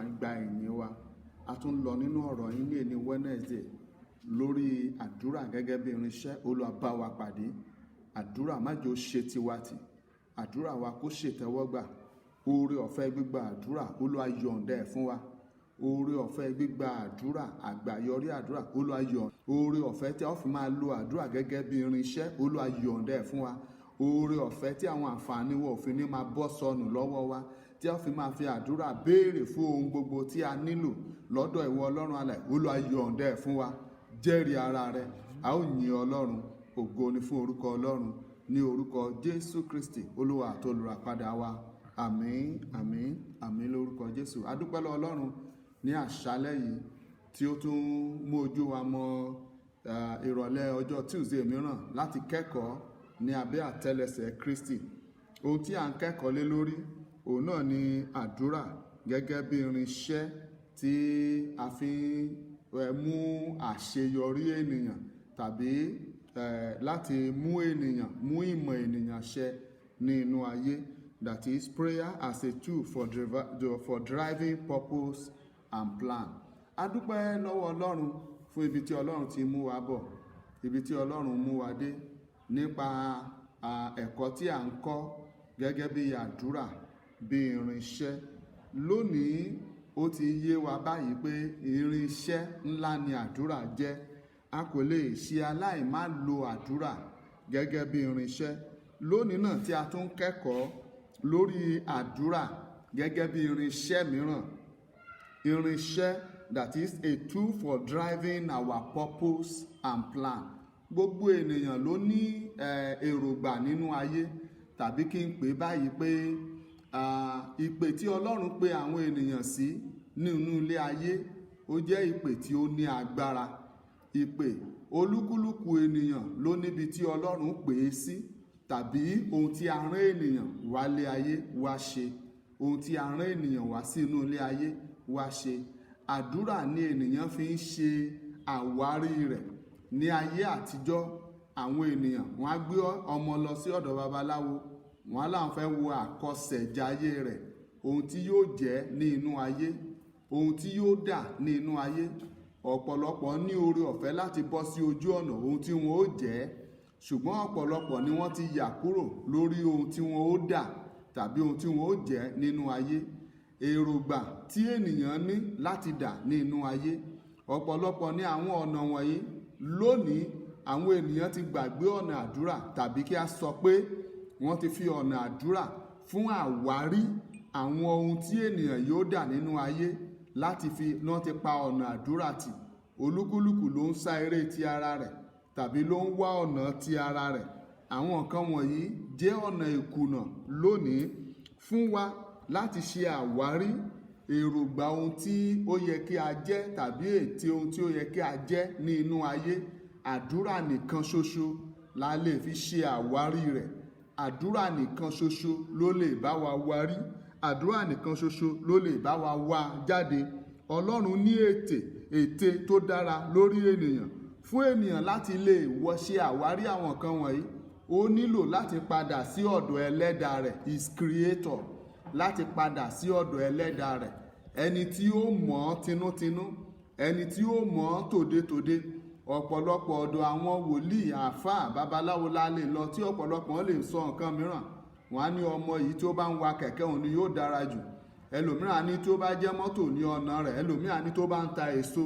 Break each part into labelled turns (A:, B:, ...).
A: máa gba ìyìn wa. A tún lọ nínú ọ̀rọ̀ yín ní ẹni Wednesday lórí àdúrà gẹ́gẹ́ bí irinṣẹ́. Olúwa bá wa pàdé. Àdúrà má jẹ́ ó ṣe tiwa tì. Àdúrà wa kó ṣètẹ́wọ́gbà. Oore ọ̀fẹ́ gbígba àdúrà Olúwa yọ̀ǹda ẹ̀ fún wa. Oore ọ̀fẹ́ gbígba àdúrà, àgbáyọrí àdúrà Olúwa yọ̀ǹda. Oore ọ̀fẹ́ tí a ó fi máa lo àdúrà gẹ́gẹ́ bí irinṣẹ́ Olúwa yọ̀ǹda ẹ̀ fún wa. Oore ọ̀fẹ́ tí àwọn àǹfààní wa ò fi ní máa bọ́ sọnù lọ́wọ́ wa, tí a ó fi máa fi àdúrà béèrè fún ohun gbogbo tí a nílò lọ́dọ̀ ìwọ Ọlọ́run alààyè. Olúwa yọ̀ǹda ẹ̀ fún wa. Jẹ́rìí ara rẹ. A ó yin Ọlọ́run. Ògo ni fún orúkọ Ọlọ́run ní orúkọ Jésù Kristi Olúwa àti olùràpadà wa. Àmín, àmín, àmín lórúkọ Jésù. A dúpẹ́ lọ́wọ́ Ọlọ́run ní àṣálẹ́ yìí tí ó tún mú ojú wa mọ ìrọ̀lẹ́ ọjọ́ Tuesday mìíràn láti kẹ́kọ̀ọ́ ní abẹ́ àtẹ́lẹsẹ̀ Kristi. Ohun tí à ń kẹ́kọ̀ọ́ lé lórí òun náà ni àdúrà gẹ́gẹ́ bí irinṣẹ́ tí a fi mú àṣeyọrí ènìyàn tàbí láti mú ìmọ̀ ènìyàn ṣẹ ní inú ayé. That is prayer as a tool for driving purpose and plan. A dúpẹ́ lọ́wọ́ Ọlọ́run fún ibi tí Ọlọ́run ti mú wa bọ̀, ibi tí Ọlọ́run mú wa dé nípa ẹ̀kọ́ tí à ń kọ́ gẹ́gẹ́ bí àdúrà bí irinṣẹ́. Lónìí ó ti yé wa báyìí pé irinṣẹ́ ńlá ni àdúrà jẹ́. A kò lè ṣe aláì má lo àdúrà gẹ́gẹ́ bí irinṣẹ́. Lónìí náà tí a tún kẹ́kọ̀ọ́ lórí àdúrà gẹ́gẹ́ bí irinṣẹ́ mìíràn. Irinṣẹ́, that is a tool for driving our purpose and plan. Gbogbo ènìyàn ló ní èrògbà nínú ayé, tàbí kí n pè báyìí pé ìpè tí Ọlọ́run pè àwọn ènìyàn sí nínú ilé ayé ó jẹ́ ìpè tí ó ní agbára. Ìpè olúkúlùkù ènìyàn ló níbi tí Ọlọ́run pè é sí, tàbí ohun tí a rán ènìyàn wá lé ayé wá ṣe. Ohun tí a rán ènìyàn wá sí inú ilé ayé wá ṣe. Àdúrà ni ènìyàn fi ń ṣe àwárí rẹ̀. Ní ayé àtijọ́, àwọn ènìyàn wọ́n á gbé ọmọ lọ sí ọ̀dọ̀ babaláwo, wọ́n á láwọn fẹ́ wo àkọsẹ̀jayé rẹ̀, ohun tí yóò jẹ́ ní inú ayé, ohun tí yóò dà ní inú ayé. Ọ̀pọ̀lọpọ̀ ní oore ọ̀fẹ́ láti bọ́ sí ojú ọ̀nà ohun tí wọ́n ó jẹ́, ṣùgbọ́n ọ̀pọ̀lọpọ̀ ni wọ́n ti yà kúrò lórí ohun tí wọ́n ó dà tàbí ohun tí wọ́n ó jẹ́ nínú ayé. Èrògbà tí ènìyàn ní láti dà ní inú ayé. Ọ̀pọ̀lọpọ̀ ní àwọn ọ̀nà wọ̀nyí. Lónìí àwọn ènìyàn ti gbàgbé ọ̀nà àdúrà, tàbí kí a sọ pé wọ́n ti fi ọ̀nà àdúrà fún àwárí àwọn ohun tí ènìyàn yóò dà nínú ayé wọ́n ti pa ọ̀nà àdúrà tì. Olúkúlùkù ló ń sá eré ti ara rẹ̀ tàbí ló ń wá ọ̀nà ti ara rẹ̀. Àwọn nǹkan wọ̀nyí jẹ́ ọ̀nà ìkùnà lónìí fún wa láti ṣe àwárí èrògbà ohun tí ó yẹ kí a jẹ́ tàbí ète ohun tí ó yẹ kí a jẹ́ ní inú ayé. Àdúrà nìkan ṣoṣo la lè fi ṣe àwárí rẹ̀. Àdúrà nìkan ṣoṣo ló lè bá wa wárí. Àdúrà nìkan ṣoṣo ló lè bá wa wá jáde. Ọlọ́run ní ète tó dára lórí ènìyàn. Fún ènìyàn láti lè ṣe àwárí àwọn nǹkan wọ̀nyí, ó nílò láti padà sí ọ̀dọ̀ ẹlẹ́dàá rẹ̀, his creator. Láti padà sí ọ̀dọ̀ ẹlẹ́dàá rẹ̀, ẹni tí ó mọ̀ ọ́ tinútinú, ẹni tí ó mọ̀ ọ́ tòdetòde. Ọ̀pọ̀lọpọ̀ ọ̀dọ̀ àwọn wòlíì, àáfàá, babaláwo la lè lọ tí ọ̀pọ̀lọpọ̀ lè sọ nǹkan mìíràn. Wọ́n á ní ọmọ yìí tí ó bá ń wa kẹ̀kẹ́ òun ni yóò dára jù. Ẹlòmíràn á ní tí ó bá jẹ́ mọ́tò ní ọ̀nà rẹ̀. Ẹlòmíràn á ní tó bá ń ta èso.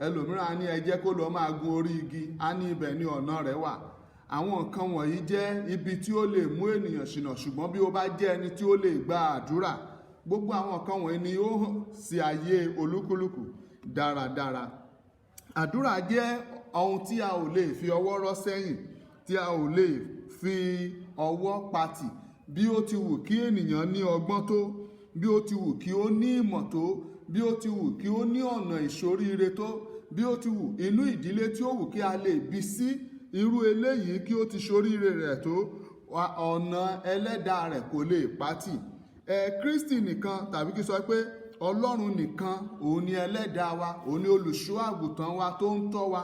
A: Ẹlòmíràn á ní ẹ jẹ́ kó lọ máa gun orí igi, á ní ibẹ̀ ní ọ̀nà rẹ̀ wà. Àwọn nǹkan wọ̀nyí jẹ́ ibi tí ó lè mú ènìyàn ṣìnà, ṣùgbọ́n bí ó bá jẹ́ ẹni tí ó lè gba àdúrà, gbogbo àwọn nǹkan wọ̀nyí ni ó hàn sí ayé olúkúlùkù dáradára. Àdúrà jẹ́ ohun tí a ò lè fi ọwọ́ rọ́ sẹ́yìn, tí a ò lè fi ọwọ́ patì. Bí ó ti wù kí ènìyàn ní ọgbọ́n tó, bí ó ti wù kí ó ní ìmọ̀ tó, bí ó ti wù kí ó ní ọ̀nà ìṣoríire tó, bí ó ti wù inú ìdílé tí ó wù kí a lè bí sí irú eléyìí kí ó ti ṣoríire rẹ̀ tó, ọ̀nà ẹlẹ́dàá rẹ̀ kò lè pátì. Kristi nìkan, tàbí kí sọ pé Ọlọ́run nìkan, òun ni ẹlẹ́dàá wa, òun ni olùṣọ́ àgùntàn wa tó ń tọ́ wa,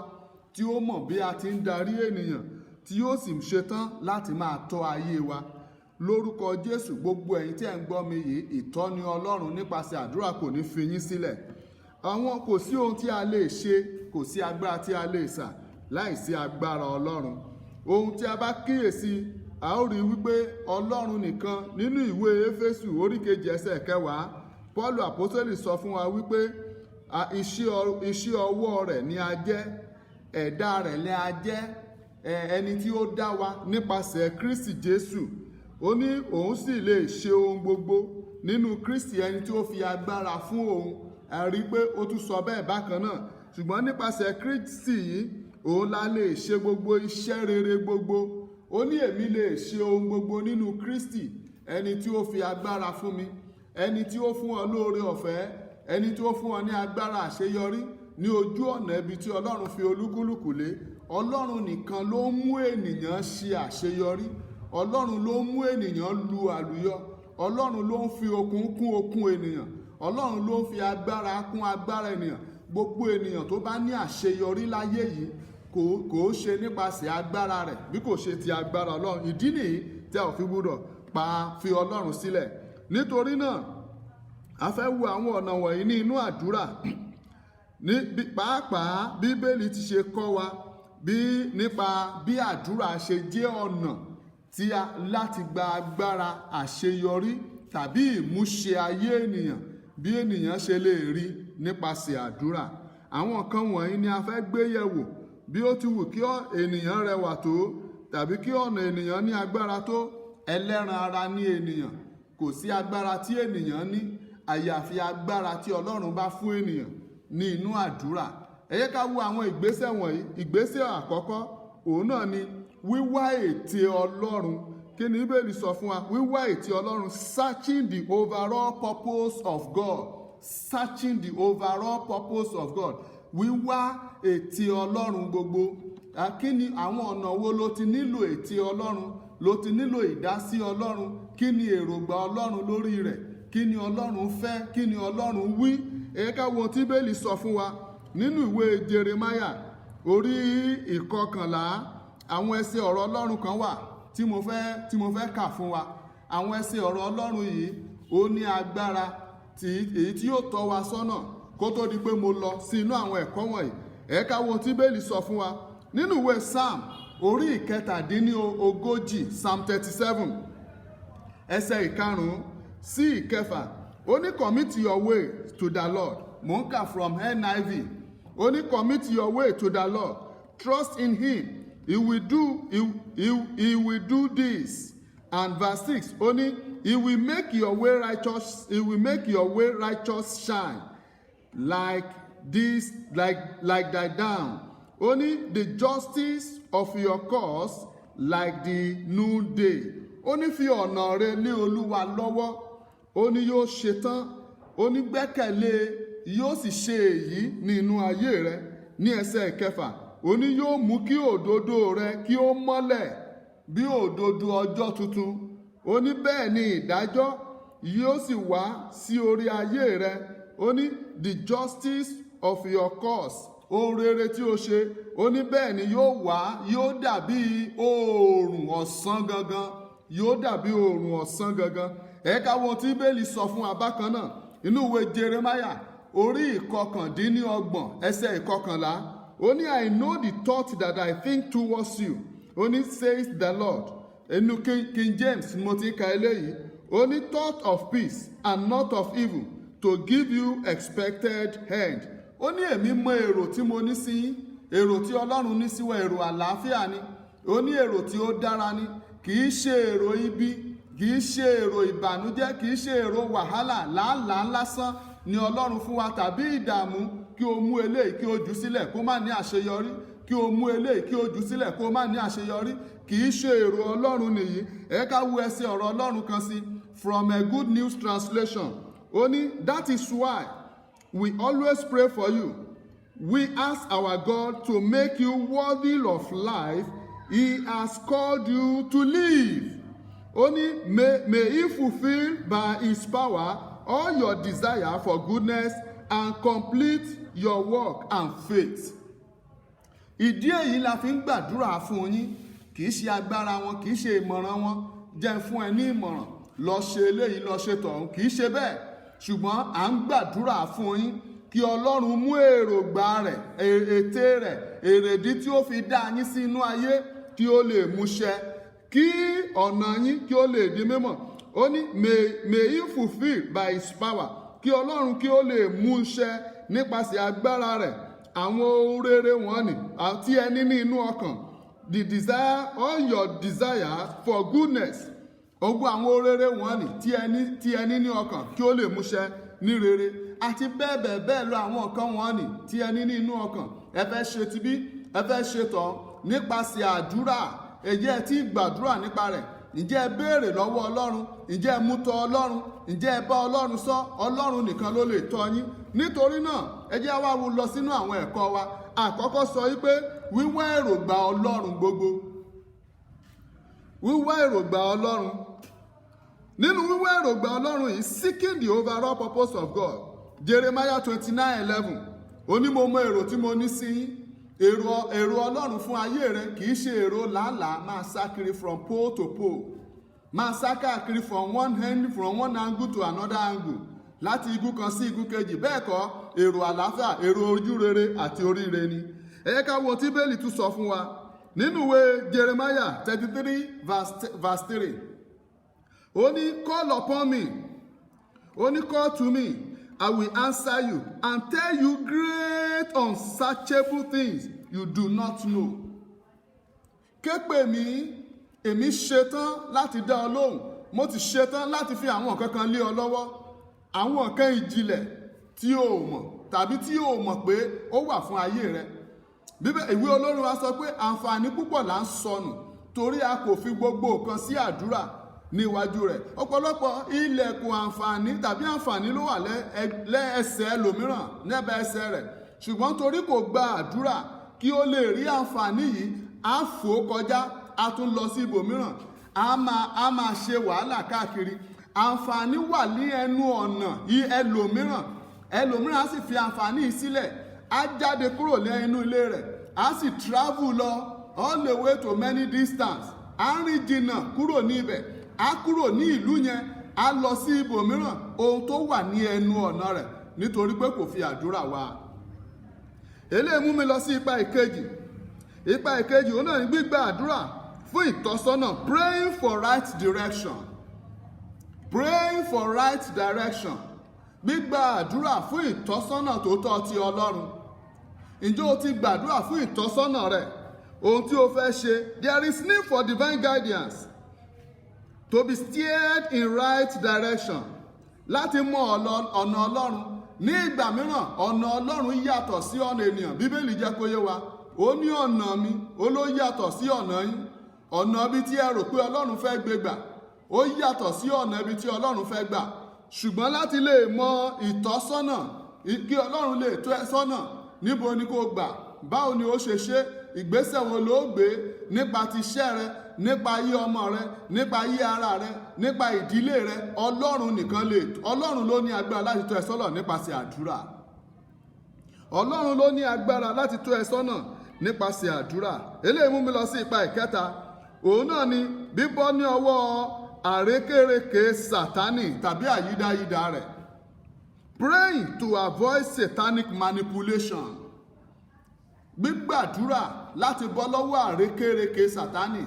A: tí ó mọ̀ bí a ti ń darí ènìyàn, tí yóò sì ṣetán láti máa tọ́ ayé wa. lórúkọ Jésù. Gbogbo ẹ̀yin tí ẹ̀ ń gbọ́ mi yìí, ìtọ́ni Ọlọ́run nípasẹ̀ àdúrà kò ní fi yín sílẹ̀. Kò sí ohun tí a lè ṣe, kò sí agbára tí a lè sà láìsí agbára Ọlọ́run. Ohun tí a bá kíyèsí, a ó rí wípé Ọlọ́run nìkan. Nínú ìwé Éfésù orí 2 ẹsẹ̀ 10, Pọ́ọ̀lù àpọ́sítélì sọ fún wa wípé iṣẹ́ ọwọ́ rẹ̀ ni a jẹ́, ẹ̀dá rẹ̀ ni a jẹ́, ẹni tí ó dá wa nípasẹ̀ Kristi Jésù. Ó ní òun sì lè ṣe ohun gbogbo nínú Kristi, ẹni tí ó fi agbára fún òun. A rí pé ó tún sọ bẹ́ẹ̀ bákan náà. Ṣùgbọ́n nípasẹ̀ Kristi yìí, òun la lè ṣe gbogbo iṣẹ́ rere gbogbo. Ó ní èmi lè ṣe ohun gbogbo nínú Kristi, ẹni tí ó fi agbára fún mi, ẹni tí ó fún ọ lóore ọ̀fẹ́, ẹni tí ó fún ọ ní agbára àṣeyọrí ní ojú ọ̀nà ibi tí Ọlọ́run fi olúkúlùkù lé. Ọlọ́run nìkan ló ń mú ènìyàn ṣe àṣeyọrí. Ọlọ́run ló ń mú ènìyàn lu àlùyọ. Ọlọ́run ló ń fi okun kún okun ènìyàn. Ọlọ́run ló ń fi agbára kún agbára ènìyàn. Gbogbo ènìyàn tó bá ní àṣeyọrí láyé yìí kò ṣe nípasẹ̀ agbára rẹ̀ bí kò ṣe ti agbára Ọlọ́run. Ìdí nìyí tí a ò fi gbọdọ̀ fi Ọlọ́run sílẹ̀. Nítorí náà, a fẹ́ wo àwọn ọ̀nà wọ̀nyí ní inú àdúrà. Pàápàá Bíbélì ti ṣe kọ́ wa nípa bí àdúrà ṣe jẹ́ ọ̀nà láti gba agbára àṣeyọrí tàbí ìmúṣẹ ayé ènìyàn, bí ènìyàn ṣe lè rí nípasẹ̀ àdúrà. Àwọn nǹkan wọ̀nyí ni a fẹ́ gbé yẹ̀wò. Bí ó ti wù kí ènìyàn rẹwà tó tàbí kí ọ̀nà ènìyàn ní agbára tó, ẹlẹ́ran ara ní ènìyàn. Kò sí agbára tí ènìyàn ní àyàfi agbára tí Ọlọ́run bá fún ènìyàn ní inú àdúrà. Ẹ jẹ́ ká wo àwọn ìgbésẹ̀ wọ̀nyí. Ìgbésẹ̀ àkọ́kọ́ òun náà ni wíwá ète Ọlọ́run. Kí ni Bíbélì sọ fún wa? Wíwá ète Ọlọ́run, searching the overall purpose of God. Searching the overall purpose of God. Wíwá ète Ọlọ́run gbogbo. Kí ni àwọn ọ̀nà wo ló ti nílò ète Ọlọ́run? Ló ti nílò ìdásí Ọlọ́run? Kí ni èròǹgbà Ọlọ́run lórí rẹ̀? Kí ni Ọlọ́run fẹ́? Kí ni Ọlọ́run wí? Ẹ ká wo tí Bíbélì sọ fún wa nínú ìwé Jeremáyà orí 11. Àwọn ẹsẹ̀ ọ̀rọ̀ Ọlọ́run kan wà tí mo fẹ́ kà fún wa. Àwọn ẹsẹ̀ ọ̀rọ̀ Ọlọ́run yìí ó ní agbára èyí tí yóò tọ́ wa sọ́nà kó tó di pé mo lọ sí inú àwọn ẹ̀kọ́ wọ̀nyí. Ẹ ká wo tí Bíbélì sọ fún wa nínú ìwé Psalm orí 37, Psalm 37, ẹsẹ̀ 5 sí 6. Ó ní commit your way to the Lord. Mo ń kà from NIV. Ó ní commit your way to the Lord. Trust in him. He will do this. And verse 6, ó ní he will make your way righteous. He will make your way righteous shine like thy dawn. Ó ní the justice of your cause like the noonday. Ó ní fi ọ̀nà rẹ lé Olúwa lọ́wọ́. Ó ní yóò ṣetán. Ó ní gbẹ́kẹ̀lé yóò sì ṣe èyí ní inú ayé rẹ. Ní ẹsẹ̀ 6, ó ní yóò mú kí òdodo rẹ kí ó mọ́lẹ̀ bí òdodo ọjọ́ tuntun. Ó ní bẹ́ẹ̀ ni ìdájọ́ yóò sì wá sí orí ayé rẹ. Ó ní the justice of your cause. Ohun rere tí o ṣe, ó ní bẹ́ẹ̀ ni yóò wá, yóò dàbí oòrùn ọ̀sán gangan. Yóò dàbí oòrùn ọ̀sán gangan. Ẹ ká wo tí Bíbélì sọ fún wa bákan náà inú ìwé Jeremáyà orí 29, ẹsẹ̀ 11. Ó ní I know the thought that I think towards you. Ó ní says the Lord. Inú King James mo ti ka eléyìí. Ó ní thought of peace and not of evil to give you expected end. Ó ní èmi mọ èrò tí mo ní sí yín. Èrò tí Ọlọ́run ní sí wa èrò àlàáfíà ni. Ó ní èrò tí ó dára ni. Kì í ṣe èrò ibi, kì í ṣe èrò ìbànújẹ́, kì í ṣe èrò wàhálà làálàá lásán ni Ọlọ́run fún wa tàbí ìdààmú kí o mú eléyìí kí o jù sílẹ̀ kó má ní àṣeyọrí, kí o mú eléyìí kí o jù sílẹ̀ kó má ní àṣeyọrí. Kì í ṣe èrò Ọlọ́run nìyí. Ẹ ká wo ẹsẹ̀ ọ̀rọ̀ Ọlọ́run kan sí from a Good News Translation. Ó ní that is why we always pray for you. We ask our God to make you worthy of life He has called you to live. Ó ní may He fulfill by His power all your desire for goodness and complete your work and faith. Ìdí èyí la fi ń gbàdúrà fún yín. Kì í ṣe agbára wọn, kì í ṣe ìmọ̀ràn wọn, jẹ́ fún ẹ ní ìmọ̀ràn lọ ṣe eléyìí lọ ṣe tọ̀hún, kì í ṣe bẹ́ẹ̀. Ṣùgbọ́n à ń gbàdúrà fún yín kí Ọlọ́run mú èròǹgbà rẹ̀, ète rẹ̀, èrèdí tí ó fi dá yín sí inú ayé kí ó lè múṣẹ, kí ọ̀nà yín kí ó lè di mímọ̀. Ó ní may he fulfill by his power, kí Ọlọ́run kí ó lè múṣẹ nípasẹ̀ agbára rẹ̀ àwọn ohun rere wọ̀nnì àti ẹni ní inú ọkàn. The desire, all your desire for goodness, ogun àwọn ohun rere wọ̀nnì tí ẹni ní ọkàn kí ó lè múṣẹ ní rere, àti bẹ́ẹ̀ bẹ́ẹ̀ bẹ́ẹ̀ lọ àwọn nǹkan wọ̀nnì tí ẹni ní inú ọkàn. Ẹ fẹ́ ṣe tibí, ẹ fẹ́ ṣe tọ̀ nípasẹ̀ àdúrà. Ǹjẹ́ ẹ ti gbàdúrà nípa rẹ̀? Ǹjẹ́ ẹ béèrè lọ́wọ́ Ọlọ́run? Ǹjẹ́ ẹ mú tọ̀ Ọlọ́run? Ǹjẹ́ ẹ bá Ọlọ́run sọ? Ọlọ́run nìkan ló lè tọ́ yín. Nítorí náà ẹ jẹ́ wá wo lọ sínú àwọn ẹ̀kọ́ wa. Àkọ́kọ́ sọ wípé wíwá èròǹgbà Ọlọ́run gbogbo. Wíwá èròǹgbà Ọlọ́run. Nínú wíwá èròǹgbà Ọlọ́run yìí, seeking the overall purpose of God. Jeremiah 29:11. Ó ní mo mọ èrò tí mo ní sí yín. Èrò Ọlọ́run fún ayé rẹ kì í ṣe èrò làálàá máa sá kiri from pole to pole. Máa sá káàkiri from one angle to another angle. Láti igun kan sí igun kejì. Bẹ́ẹ̀ kọ́, èrò àlàáfíà, èrò ojú rere àti oríire ni. Ẹ jẹ́ ká wo tí Bíbélì tún sọ fún wa. Nínú ìwé Jeremiah 33 verse 3. Ó ní call upon me. Ó ní call to me. I will answer you and tell you great unsearchable things you do not know. Ké pè mí, èmi ṣetán láti dá ọ lóhùn. Mo ti ṣetán láti fi àwọn nǹkan kan lé ọ lọ́wọ́. Àwọn nǹkan ìjìnlẹ̀ tí o mọ̀ tàbí tí o mọ̀ pé ó wà fún ayé rẹ. Ìwé Olórin wa sọ pé àǹfààní púpọ̀ là ń sọnù torí a kò fi gbogbo nǹkan sí àdúrà níwájú rẹ̀. Ọ̀pọ̀lọpọ̀ ilẹ̀kùn àǹfààní tàbí àǹfààní ló wà lẹ́ẹ̀ẹsẹ̀ ẹlòmíràn nẹ́bẹ̀ ẹsẹ̀ rẹ̀. Ṣùgbọ́n torí kò gba àdúrà kí ó lè rí àǹfààní yìí, á fò kọjá, á tún lọ sí ibòmíràn, á máa ṣe wàhálà káàkiri. Àǹfààní wà ní ẹnu ọ̀nà yìí ẹlòmíràn á sì fi àǹfààní yìí sílẹ̀, á jáde kúrò lẹ́nu ilé rẹ̀, á sì travel lọ all the way to many distance, á rìn jìnnà kúrò ní ibẹ̀, á kúrò ní ìlú yẹn, á lọ sí ibòmíràn, ohun tó wà ní ẹnu ọ̀nà rẹ̀ nítorí pé kò fi àdúrà wá. Eléyìí mú mi lọ sí ipa ìkejì. Ipa ìkejì òun náà ní gbígba àdúrà fún ìtọ́sọ́nà, praying for right direction. Praying for right direction. Gbígba àdúrà fún ìtọ́sọ́nà tó tọ́ ti Ọlọ́run. Ǹjẹ́ o ti gbàdúrà fún ìtọ́sọ́nà rẹ̀? Ohun tí o fẹ́ ṣe, there is need for divine guidance to be steered in right direction. Láti mọ ọ̀nà Ọlọ́run. Ní ìgbà mìíràn, ọ̀nà Ọlọ́run yàtọ̀ sí ọ̀nà ènìyàn. Bíbélì jẹ́ kó yé wa. Ó ní ọ̀nà mi, ó ló yàtọ̀ sí ọ̀nà yín. Ọ̀nà ibi tí ẹ rò pé Ọlọ́run fẹ́ gbé gbà, ó yàtọ̀ sí ọ̀nà ibi tí Ọlọ́run fẹ́ gbà. Ṣùgbọ́n láti lè mọ ìtọ́sọ́nà, kí Ọlọ́run lè tọ́ ẹ sọ́nà, níbo ni kó gbà, báwo ni ó ṣe ṣe, ìgbésẹ̀ wo ló gbé nípa ti iṣẹ́ rẹ, nípa ayé ọmọ rẹ, nípa ayé ara rẹ, nípa ìdílé rẹ. Ọlọ́run nìkan Ọlọ́run ló ní agbára láti tọ́ ẹ sọ́nà nípasẹ̀ àdúrà. Ọlọ́run ló ní agbára láti tọ́ ẹ sọ́nà nípasẹ̀ àdúrà. Eléyìí mú mi lọ sí ipa ìkẹta. Òun náà ni bíbọ́ ní ọwọ́ àrékérekè Sátánì tàbí àyídáyídá rẹ̀. Praying to avoid satanic manipulation. Gbígbàdúrà láti bọ́ lọ́wọ́ àrékérekè Sátánì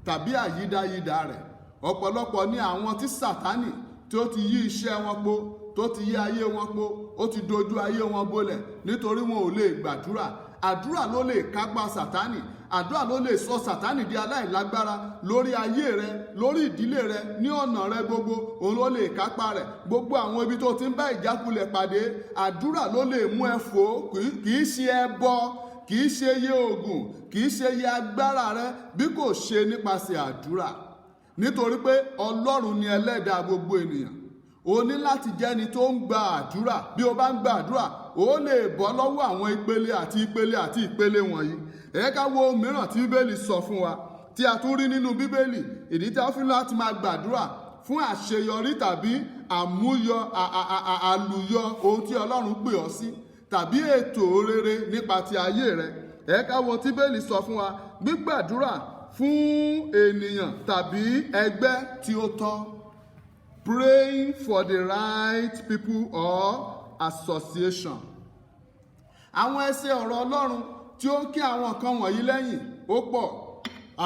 A: tàbí àyídáyídá rẹ̀. Ọ̀pọ̀lọpọ̀ ní àwọn tí Sátánì tí ó ti yí iṣẹ́ wọn po, tó ti yí ayé wọn po, ó ti dojú ayé wọn bolẹ̀ nítorí wọn ò lè gbàdúrà. Àdúrà ló lè kápá Sátánì. Àdúrà ló lè sọ Sátánì di aláìlágbára lórí ayé rẹ, lórí ìdílé rẹ, ní ọ̀nà rẹ gbogbo. Òun ló lè kápá rẹ̀. Gbogbo àwọn ibi tó ti ń bá ìjákulẹ̀ pàdé, àdúrà ló lè mú ẹ fò. Kì í ṣe ẹbọ, kì í ṣe iye oògùn, kì í ṣe iye agbára rẹ, bí kò ṣe nípasẹ̀ àdúrà. Nítorí pé Ọlọ́run ni ẹlẹ́dàá gbogbo ènìyàn. O ní láti jẹ́ni tó ń gba àdúrà. Bí o bá ń gba àdúrà, o lè bọ́ lọ́wọ́ àwọn ìpele wọ̀nyí. Ẹ ká wo ohun mìíràn tí Bíbélì sọ fún wa, tí a tún rí nínú Bíbélì. Ìdí tí a fi láti máa gbàdúrà fún àṣeyọrí tàbí àlùyọ ohun tí Ọlọ́run pè ọ́ sí, tàbí ètò rere nípa ti ayé rẹ. Ẹ ká wo tí Bíbélì sọ fún wa, gbígbàdúrà fún ènìyàn tàbí ẹgbẹ́ tí ó tọ́. Praying for the right people or association. Àwọn ẹsẹ̀ ọ̀rọ̀ Ọlọ́run tí ó ń kí àwọn nǹkan wọ̀nyí lẹ́yìn ó pọ̀.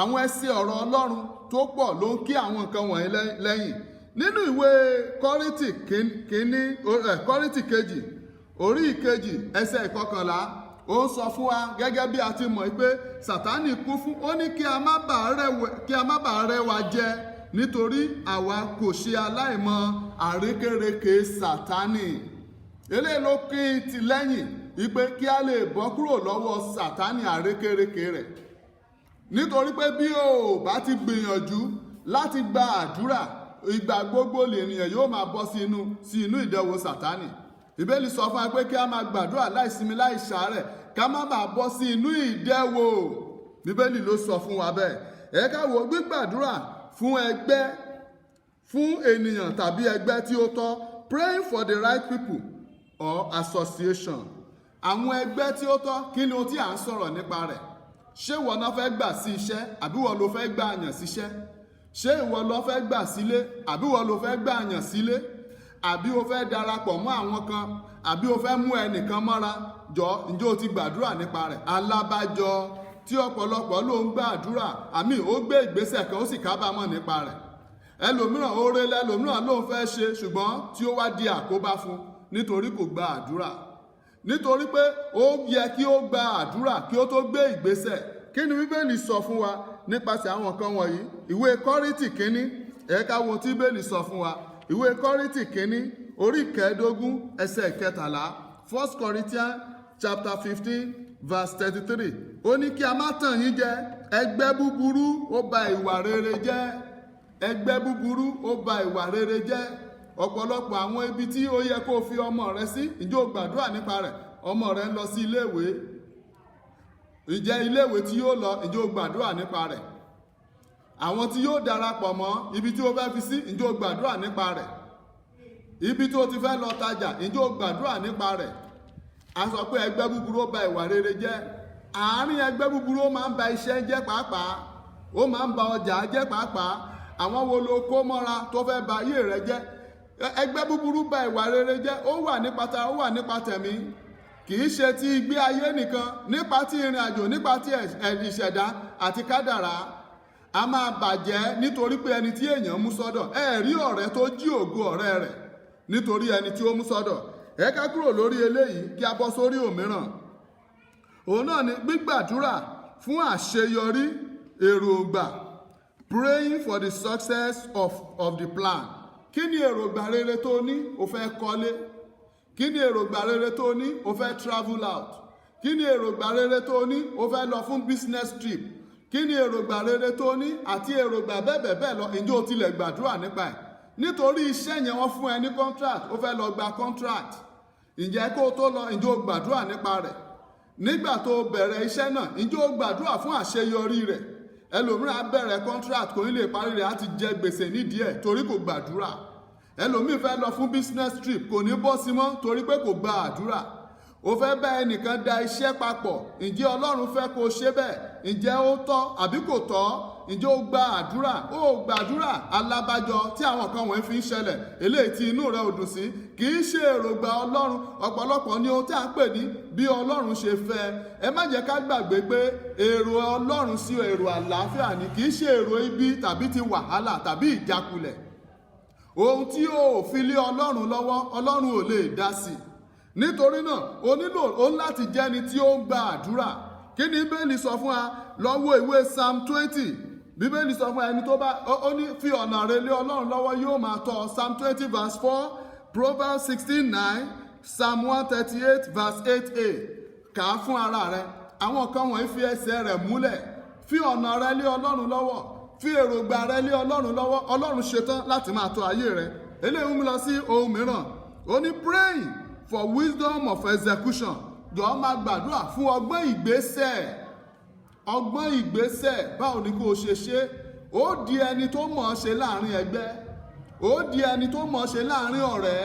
A: Àwọn ẹsẹ̀ ọ̀rọ̀ Ọlọ́run tó pọ̀ ló ń kí àwọn nǹkan wọ̀nyí lẹ́yìn. Nínú ìwé Kọ́ríńtì kejì orí ìkejì ẹsẹ̀ ìkọkànlá ó ń sọ fún wa gẹ́gẹ́ bí a ti mọ̀ pé Sátánì kú fún, ó ní kí a má bàa rẹwà jẹ nítorí àwa kò ṣe aláìmọ̀ àrékérekè Sátánì. Eléyìí ló kí n ti lẹ́yìn wípé kí a lè bọ́ kúrò lọ́wọ́ Sátánì àrékérekè rẹ̀. Nítorí pé bí o bá ti gbìyànjú láti gba àdúrà, ìgbà gbogbo lènìyàn yóò máa bọ́ sí inú ìdẹwò Sátánì. Bíbélì sọ fún wa pé kí a máa gbàdúrà láìsinmi láìsàárẹ̀ ká má bàa bọ́ sí inú ìdẹwò. Bíbélì ló sọ fún wa bẹ́ẹ̀. Ẹ ká wo gbígbàdúrà fún ẹgbẹ́, fún ènìyàn tàbí ẹgbẹ́ tí ó tọ́. Praying for the right people or association. Àwọn ẹgbẹ́ tí ó tọ́, kí ni ohun tí à ń sọ̀rọ̀ nípa rẹ̀? Ṣé ìwọ náà fẹ́ gbà sí iṣẹ́ àbí ìwọ ló fẹ́ gbà yàn síṣẹ́? Ṣé ìwọ ló fẹ́ gbà sílé àbí ìwọ ló fẹ́ gbà yàn sílé? Àbí o fẹ́ darapọ̀ mọ́ àwọn kan àbí o fẹ́ mú ẹnìkan mọ́ra? Ǹjẹ́ o ti gbàdúrà nípa rẹ̀? Alábàjọ tí ọ̀pọ̀lọpọ̀ ló ń gbàdúrà, ó gbé ìgbésẹ̀ kan ó sì kábàámọ̀ nípa rẹ̀. Ẹlòmíràn oore lẹ́lòmíràn ló ń fẹ́ ṣe, ṣùgbọ́n tí ó wá di àkóbá fún nítorí kò gba àdúrà. Nítorí pé ó yẹ kí ó gba àdúrà kí ó tó gbé ìgbésẹ̀. Kí ni Bíbélì sọ fún wa nípasẹ̀ àwọn nǹkan wọ̀nyí? Ìwé Kọ́ríńtì kínní, ẹ ká wo tí Bíbélì sọ fún wa. Ìwé Kọ́ríńtì kínní orí 15 ẹsẹ̀ 13. 1 Corinthians chapter 15 verse 33. Ó ní kí a má tàn yín jẹ, ẹgbẹ́ búburú ó ba ìwà rere jẹ́. Ẹgbẹ́ búburú ó ba ìwà rere jẹ́. Ọ̀pọ̀lọpọ̀ àwọn ibi tí ó yẹ kó fi ọmọ rẹ sí, ǹjẹ́ o gbàdúrà nípa rẹ̀? Ọmọ rẹ ń lọ sí iléèwé, ǹjẹ́ iléèwé tí yóò lọ, ǹjẹ́ o gbàdúrà nípa rẹ̀? Àwọn tí yóò darapọ̀ mọ́ ibi tí o fẹ́ fi sí, ǹjẹ́ o gbàdúrà nípa rẹ̀? Ibi tí o ti fẹ́ lọ tajà, ǹjẹ́ o gbàdúrà nípa rẹ̀? A sọ pé ẹgbẹ́ búburú ó ba ìwà rere jẹ́. Àárín ẹgbẹ́ búburú ó máa ń ba iṣẹ́ jẹ́ pàápàá, ó máa ń ba ọjà jẹ́ pàápàá. Àwọn wo ló kó mọ́ra tó fẹ́ ba ayé rẹ jẹ́? Ẹgbẹ́ búburú ba ìwà rere jẹ́. Ó wà nípa tara, ó wà nípa tẹ̀mí. Kì í ṣe ti ìgbé ayé nìkan, nípa ti ìrìn àjò, nípa ti ìṣẹ̀dá àti kádàrá. A máa bàjẹ́ nítorí pé ẹni tí èèyàn mú sọ́dọ̀. Ẹ rí ọ̀rẹ́ tó jí ògo ọ̀rẹ́ rẹ̀ nítorí ẹni tí ó mú sọ́dọ̀. Ẹ ká kúrò lórí eléyìí kí a bọ́ sórí òmíràn. Òun náà ni gbígbàdúrà fún àṣeyọrí èròǹgbà. Praying for the success of the plan. Kí ni èròǹgbà rere tó ní? O fẹ́ kọ́lé. Kí ni èròǹgbà rere tó ní? O fẹ́ travel out. Kí ni èròǹgbà rere tó ní? O fẹ́ lọ fún business trip. Kí ni èròǹgbà rere tó ní? Àti èròǹgbà bẹ́ẹ̀ lọ, ǹjẹ́ o tilẹ̀ gbàdúrà nípa ẹ̀? Nítorí iṣẹ́ yẹn wọ́n fún ẹ ní contract, o fẹ́ lọ gba contract. Ǹjẹ́ kó o tó lọ, ǹjẹ́ o gbàdúrà nípa rẹ̀? Nígbà tó o bẹ̀rẹ̀ iṣẹ́ náà, ǹjẹ́ o gbàdúrà fún àṣeyọrí rẹ̀? Ẹlòmíràn á bẹ̀rẹ̀ contract kò ní lè parí rẹ̀, á ti jẹ gbèsè nídìí ẹ̀ torí kò gbàdúrà. Ẹlòmíì fẹ́ lọ fún business trip kò ní bọ́ sí mọ́ torí pé kò gba àdúrà. O fẹ́ bá ẹnìkan da iṣẹ́ papọ̀, ǹjẹ́ Ọlọ́run fẹ́ kó o ṣe bẹ́ẹ̀? Ǹjẹ́ ó tọ́ àbí kò tọ́? Ǹjẹ́ o gba àdúrà? O gbàdúrà. Alábàjọ tí àwọn kan wọ̀nyí fi ń ṣẹlẹ̀, eléyìí tí inú rẹ ò dùn sí, kì í ṣe èròǹgbà Ọlọ́run. Ọ̀pọ̀lọpọ̀ ní ohun tí a ń pè ní bí Ọlọ́run ṣe fẹ́. Ẹ má jẹ́ ká gbàgbé pé èrò Ọlọ́run sí èrò àlàáfíà ni, kì í ṣe èrò ibi tàbí ti wàhálà tàbí ìjákulẹ̀. Ohun tí o fi lé Ọlọ́run lọ́wọ́, Ọlọ́run ò lè dá sí. Nítorí náà o ní láti jẹ́ni tí ó ń gba àdúrà. Kí ni Bíbélì sọ fún wa? Lọ wo ìwé Psalm 20. Bíbélì sọ fún ẹni tó bá ó ní fi ọ̀nà rẹ̀ lé Ọlọ́run lọ́wọ́ yóò máa tọ́. Psalm 20 verse 4, Proverbs 16:9, Psalm 138 verse 8a. Kà á fún ara rẹ. Àwọn kan wọ̀nyí fi ẹsẹ̀ rẹ̀ múlẹ̀. Fi ọ̀nà rẹ̀ lé Ọlọ́run lọ́wọ́. Fi èròǹgbà rẹ̀ lé Ọlọ́run lọ́wọ́. Ọlọ́run ṣetán láti máa tọ́ ayé rẹ. Eléyìí mú lọ sí ohun mìíràn. Ó ní praying for wisdom of execution. Jọ̀ọ́ máa gbàdúrà fún ọgbọ́n ìgbésẹ̀. Ọgbọ́n ìgbésẹ̀, báwo ni kó o ṣe ṣe? Ó di ẹni tó mọ̀ ọ́ ṣe láàrin ẹgbẹ́. Ó di ẹni tó mọ̀ ọ́ ṣe láàrin ọ̀rẹ́.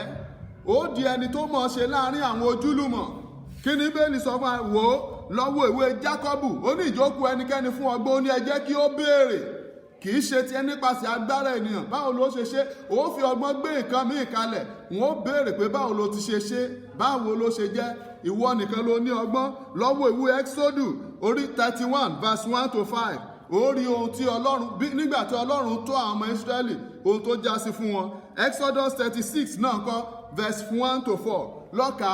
A: Ó di ẹni tó mọ̀ ọ́ ṣe láàrin àwọn ojúlùmọ̀. Kí ni Bíbélì sọ fún wa? Wò ó lọ́wọ́ ìwé Jákọ́bù, ó ní ìjókòó ẹnikẹ́ni fún ọgbọ́n, ó ní ẹ jẹ́ kí ó béèrè. Kì í ṣe ti nípasẹ̀ agbára ènìyàn. Báwo ló ṣe ṣe? Ó fi ọgbọ́n gbé nǹkan míì kalẹ̀. Wọ́n ó béèrè pé báwo ló ti ṣe ṣe, báwo ló ṣe jẹ́. Ìwọ nìkan ló ní ọgbọ́n. Lọ́wọ́ ìwé Exodus orí 31 verse 1 to 5. Ó rí ohun tí Ọlọ́run, nígbà tí Ọlọ́run tó àwọn ọmọ Ísírẹ́lì, ohun tó já sí fún wọn. Exodus 36 náà kọ́ verse 1 to 4. Lọ́kà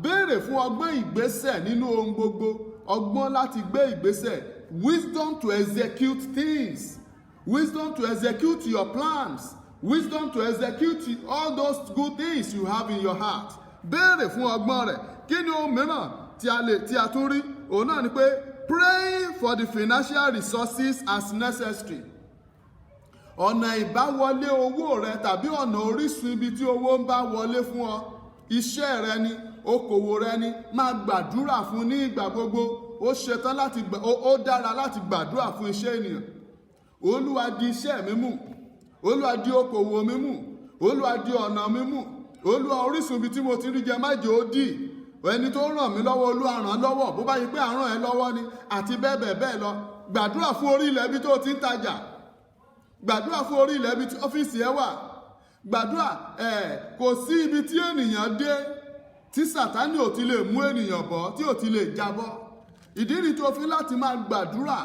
A: béèrè fún ọgbọ́n ìgbésẹ̀ nínú ohun gbogbo. Ọgbọ́n láti gbé ìgbésẹ̀. Wisdom to execute things. Wisdom to execute your plans. Wisdom to execute all those good things you have in your heart. Béèrè fún ọgbọ́n rẹ̀. Kí ni ohun mìíràn tí a tún rí? Òun náà ni pé pray for the financial resources as necessary. Ọ̀nà ìbáwọlé owó rẹ tàbí ọ̀nà orísun ibi tí owó ń bá wọlé fún ọ. Iṣẹ́ rẹ ni, okòwò rẹ ni, máa gbàdúrà fún ní ìgbà gbogbo. Ó dára láti gbàdúrà fún iṣẹ́ ènìyàn. Olúwa di iṣẹ́ mi mú. Olúwa di okòwò mi mú. Olúwa di ọ̀nà mi mú. Olúwa orísun ibi tí mo ti rí jẹ má jẹ́ ó dì. Ẹni tó ràn mí lọ́wọ́, Olúwa ràn lọ́wọ́. Bó bá yí pé à ń ràn ẹ́ lọ́wọ́ ni, àti bẹ́ẹ̀ lọ. Gbàdúrà fún orí ilẹ̀ ibi tó ti ń tajà. Gbàdúrà fún orí ilẹ̀ ibi tí ọ́fíìsì ẹ wà. Gbàdúrà kò sí ibi tí ènìyàn dé tí Sátánì ò ti lè mú ènìyàn bọ́, tí ò ti lè jábọ́. Ìdí ni tó fi láti máa gbàdúrà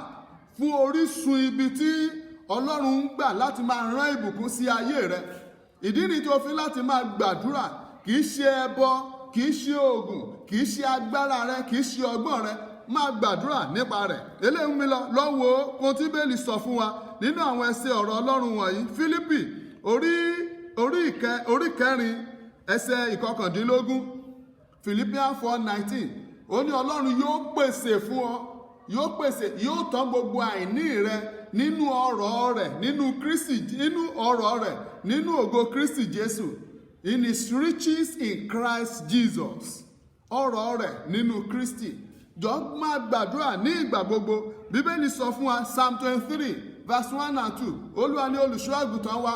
A: fún orísun ibi tí Ọlọ́run ń gbà láti máa rán ìbùkún sí ayé rẹ. Ìdí ni tó fi láti máa gbàdúrà. Kì í ṣe ẹbọ, kì í ṣe oògùn, kì í ṣe agbára rẹ, kì í ṣe ọgbọ́n rẹ. Máa gbàdúrà nípa rẹ̀. Eléyìí mi lọ́wọ́ ohun tí Bíbélì sọ fún wa nínú àwọn ẹsẹ̀ ọ̀rọ̀ Ọlọ́run wọ̀nyí. Fílípì orí kẹrin ẹsẹ̀ 19. Philippians 4:19. Ó ní Ọlọ́run yóò pèsè fún ọ, yóò tán gbogbo àìní rẹ nínú ọrọ̀ rẹ̀, nínú ọrọ̀ rẹ̀, nínú ògo Kristi Jésù. In his riches in Christ Jesus. Ọrọ̀ rẹ̀ nínú Kristi. Jọ̀ọ́ máa gbàdúrà ní ìgbà gbogbo. Bíbélì sọ fún wa Psalm 23 verse 1 and 2. Olúwa ni olùṣọ́ àgùntàn wa.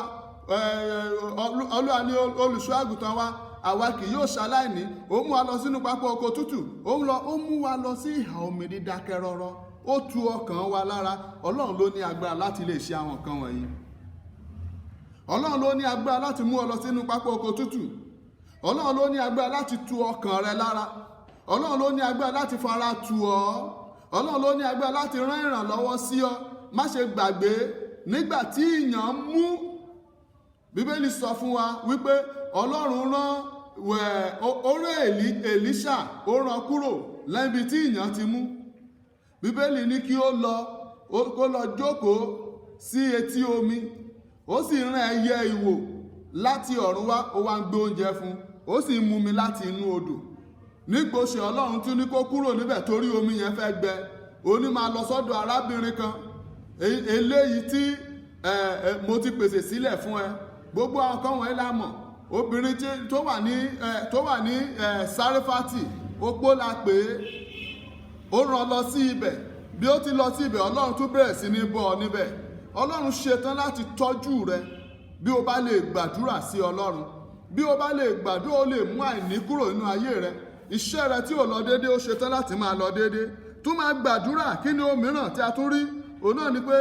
A: Olúwa ni olùṣọ́ àgùntàn wa. Àwa kì yóò ṣaláìní. Ó mú wa lọ sínú pápá oko tútù. Ó mú wa lọ sí ìhà omi dídákẹ́ rọ́rọ́. Ó tu ọkàn wa lára. Ọlọ́run ló ní agbára láti lè ṣe àwọn nǹkan wọ̀nyí. Ọlọ́run ló ní agbára láti mú ọ lọ sínú pápá oko tútù. Ọlọ́run ló ní agbára láti tu ọkàn rẹ lára. Ọlọ́run ló ní agbára láti fara tù ọ́. Ọlọ́run ló ní agbára láti rán ìrànlọ́wọ́ sí ọ. Má ṣe gbàgbé nígbà tí ìyàn mú. Bíbélì sọ fún wa wípé Ọlọ́run rán Èlíṣà, ó rán kúrò lẹ́bi tí ìyàn ti mú. Bíbélì ní kí ó lọ jókòó sí etí omi. Ó sì rán ẹyẹ ìwò láti ọ̀run wá, ó wá ń gbé oúnjẹ fún. Ó sì mú mi láti inú odò. Nígbòsè Ọlọ́run tún ní kó kúrò níbẹ̀ torí omi yẹn fẹ́ gbẹ. Ó ní máa lọ sọ́dọ̀ arábìnrin kan. Eléyìí tí mo ti pèsè sílẹ̀ fún ẹ. Gbogbo àwọn kan wọ̀nyí la mọ̀. Obìnrin tó wà ní Sáréfátì, opó la pè é. Ó rán lọ sí ibẹ̀. Bí ó ti lọ sí ibẹ̀, Ọlọ́run tún bẹ̀rẹ̀ sí ní bọ́ ọ níbẹ̀. Ọlọ́run ṣetán láti tọ́jú rẹ bí o bá lè gbàdúrà sí Ọlọ́run. Bí o bá lè gbàdúrà, ó lè mú àìní kúrò nínú ayé rẹ. Iṣẹ́ rẹ tí ò lọ déédé, ó ṣetán láti máa lọ déédé. Tún máa gbàdúrà. Kí ni ohun mìíràn tí a tún rí? Òun náà ni pé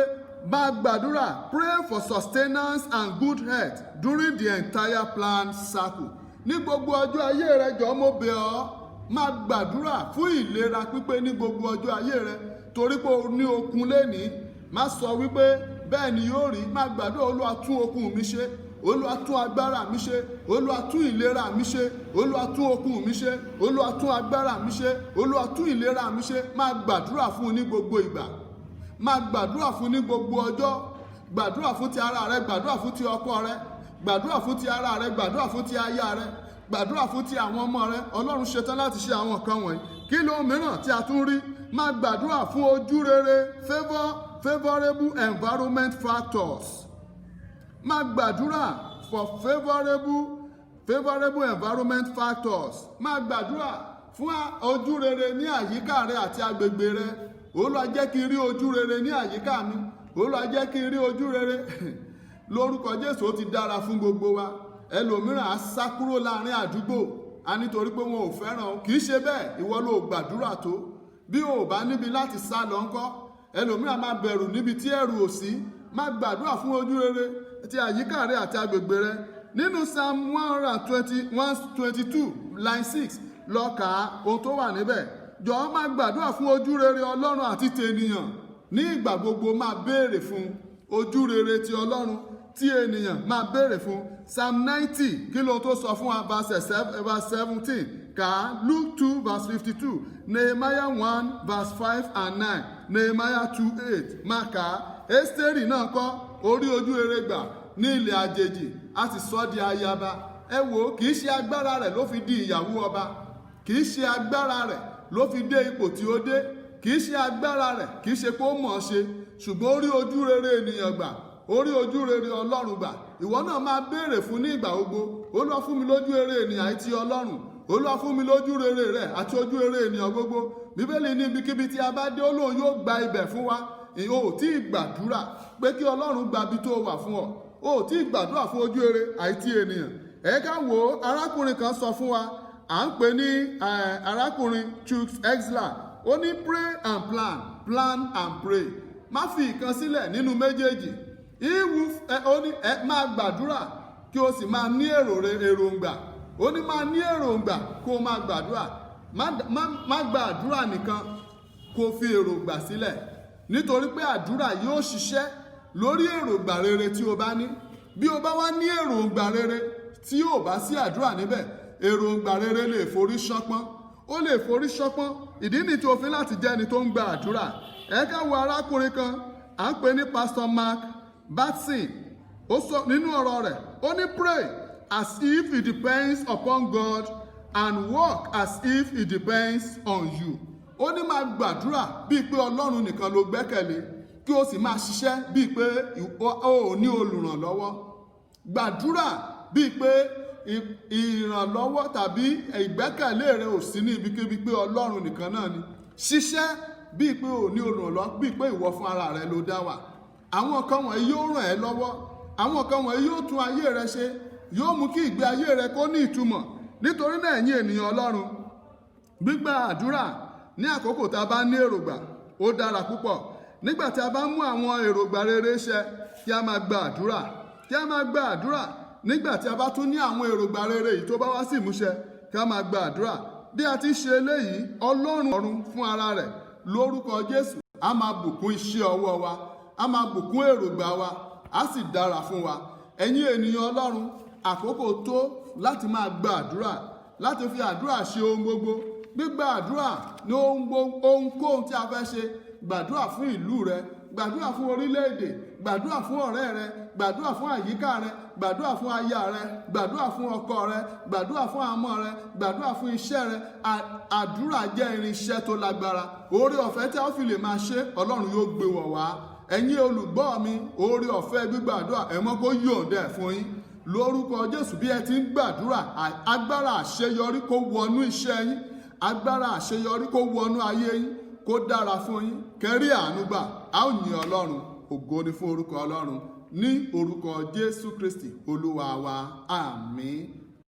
A: máa gbàdúrà. Pray for sustenance and good health during the entire planned cycle. Ní gbogbo ọjọ́ ayé rẹ, jọ̀ọ́ mo bẹ̀ ọ́, máa gbàdúrà fún ìlera pípé ní gbogbo ọjọ́ ayé rẹ. Torí pé o ní okun lénìí. Má sọ wípé bẹ́ẹ̀ ni yóò rí. Má gbàdúrà, Olúwa tún okun mi ṣe. Olúwa tún agbára mi ṣe. Olúwa tún ìlera mi ṣe. Olúwa tún okun mi ṣe. Olúwa tún agbára mi ṣe. Olúwa tún ìlera mi ṣe. Má gbàdúrà fún ní gbogbo ìgbà. Má gbàdúrà fún ní gbogbo ọjọ́. Gbàdúrà fún ti ara rẹ, gbàdúrà fún ti ọkọ rẹ, gbàdúrà fún ti ara rẹ, gbàdúrà fún ti aya rẹ, gbàdúrà fún ti àwọn ọmọ rẹ. Ọlọ́run ṣetán láti ṣe àwọn nǹkan wọ̀nyí. Kí ló mìíràn tí a tún rí? Má gbàdúrà fún ojú rere, favorable environment factors. Má gbàdúrà for favorable environment factors. Má gbàdúrà fún ojú rere ní àyíká rẹ àti agbègbè rẹ. Olúwa jẹ́ kí n rí ojú rere ní àyíká mi. Olúwa jẹ́ kí n rí ojú rere. Lórúkọ Jésù, ó ti dára fún gbogbo wa. Ẹlòmíràn á sá kúrò láàrin àdúgbò. A nítorí pé wọn ò fẹ́ràn. Kì í ṣe bẹ́ẹ̀. Ìwọ ló gbàdúrà tó. bí o ò bá níbi láti sá lọ ńkọ́? Ẹlòmíràn máa bẹ̀rù níbi tí ẹ̀rù ò sí. Máa gbàdúrà fún ojú rere ti àyíká rẹ àti agbègbè rẹ. Nínú Psalm 122 line 6 lọ kà á ohun tó wà níbẹ̀. Jọ̀ọ́ máa gbàdúrà fún ojú rere Ọlọ́run àti tènìyàn. Ní ìgbà gbogbo máa béèrè fún ojú rere ti Ọlọ́run tí ènìyàn máa béèrè fún. Psalm 90 kí ló tó sọ fún wa verse 17 kà á. Luke 2 verse 52, Nehemiah 1 verse 5 and 9, Nehemiah 2:8 máa kà á. Ẹ́sítérì náà kọ́ orí ojú rere gbà ní ilẹ̀ àjèjì a sì sọ di ayaba. Ẹ wò, kì í ṣe agbára rẹ̀ ló fi di ìyàwó ọba, kì í ṣe agbára rẹ̀ ló fi dé ipò tí ó dé, kì í ṣe agbára rẹ̀, kì í ṣe pé ó mọ̀ ọ́ ṣe, ṣùgbọ́n ó rí ojú rere ènìyàn gbà, ó rí ojú rere Ọlọ́run gbà. Ìwọ náà máa béèrè fún ní ìgbà gbogbo. Olúwa fún mi lójú rere ènìyàn àti Ọlọ́run. Olúwa fún mi lójú rere rẹ̀ àti ojú rere ènìyàn gbogbo. Bíbélì ní ibikíbi tí a bá dé ó lóun yóò gba ibẹ̀ fún wa. O ò tí ì gbàdúrà pé kí Ọlọ́run gba ibi tó wà fún ọ. O ò tí ì gbàdúrà fún ojú rere àti ènìyàn. Ẹ ká wo arákùnrin kan sọ fún wa, à ń pè ní arákùnrin Chuck Exler. Ó ní pray and plan and pray. Má fi ìkan sílẹ̀ nínú méjèèjì. Ó ní máa gbàdúrà kí o sì máa ní èròǹgbà. Ó ní máa ní èròǹgbà kó o máa gbàdúrà. Má gbàdúrà nìkan kó o fi èròǹgbà sílẹ̀. Nítorí pé àdúrà yóò ṣiṣẹ́ lórí èròǹgbà rere tí o bá ní. Bí o bá wá ní èròǹgbà rere tí ò bá sí àdúrà níbẹ̀, èròǹgbà rere lè forí ṣánpọ́n. Ó lè forí ṣánpọ́n. Ìdí ni tí o fi láti jẹ́ ẹni tó ń gba àdúrà. Ẹ ká wo arákùnrin kan, à ń pè ní Pastor Mark Batson. Ó sọ nínú ọ̀rọ̀ rẹ̀, ó ní pray as if it depends upon God and work as if it depends on you. Ó ní máa gbàdúrà bíi pé Ọlọ́run nìkan ló gbẹ́kẹ̀lé, kí o sì máa ṣiṣẹ́ bíi pé o ò ní olùrànlọ́wọ́. Gbàdúrà bíi pé ìrànlọ́wọ́ tàbí ìgbẹ́kẹ̀lé rẹ ò sí ní ibikíbi pé Ọlọ́run nìkan náà ni. Ṣiṣẹ́ bíi pé o ní olùrànlọ́wọ́, bíi pé ìwọ fún ara rẹ ló dá wà. Àwọn kan wọ̀nyí yóò ràn ẹ́ lọ́wọ́. Àwọn kan wọ̀nyí yóò tún ayé rẹ ṣe, yóò mú kí ìgbé ayé rẹ kó ní ìtumọ̀. Nítorí náà ẹ̀yin ènìyàn Ọlọ́run, gbígba àdúrà ní àkókò tá a bá ní èròǹgbà ó dára púpọ̀. Nígbà tí a bá mú àwọn èròǹgbà rere ṣẹ, kí a máa gba àdúrà, kí a máa gba àdúrà. Nígbà tí a bá tún ní àwọn èròǹgbà rere yìí tó bá wá sí ìmúṣẹ, kí a máa gba àdúrà. Bí a ti ṣe eléyìí, Ọlọ́run ọ̀run fún ara rẹ̀ lórúkọ Jésù a máa bùkún iṣẹ́ ọwọ́ wa, a máa bùkún èròǹgbà wa, a sì dára fún wa. Ẹ̀yin ènìyàn Ọlọ́run, àkókò tó láti máa gba àdúrà, láti fi àdúrà ṣe ohun gbogbo. Gbígba àdúrà ní ohunkóhun tí a fẹ́ ṣe. Gbàdúrà fún ìlú rẹ, gbàdúrà fún orílẹ̀-èdè, gbàdúrà fún ọ̀rẹ́ rẹ, gbàdúrà fún àyíká rẹ, gbàdúrà fún aya rẹ, gbàdúrà fún ọkọ rẹ, gbàdúrà fún ọmọ rẹ, gbàdúrà fún iṣẹ́ rẹ. Àdúrà jẹ́ irinṣẹ́ tó lágbára. Oore ọ̀fẹ́ tí a ó fi lè máa ṣe, Ọlọ́run yóò gbé wọ̀ wá. Ẹ̀yin olùgbọ́ mi, oore ọ̀fẹ́ gbígba àdúrà ẹ mọ́ kó yọ̀ǹda ẹ̀ fún yín. Lórúkọ Jésù, bí ẹ ti ń gbàdúrà, agbára àṣeyọrí kó wọnú iṣẹ́ yín, agbára àṣeyọrí kó wọnú ayé yín, kó dára fún yín, kẹ́rí àánú gbà. A ó yìn Ọlọ́run. Ògo ni fún orúkọ Ọlọ́run ní orúkọ Jésù Kristi Olúwa wa. Àmín.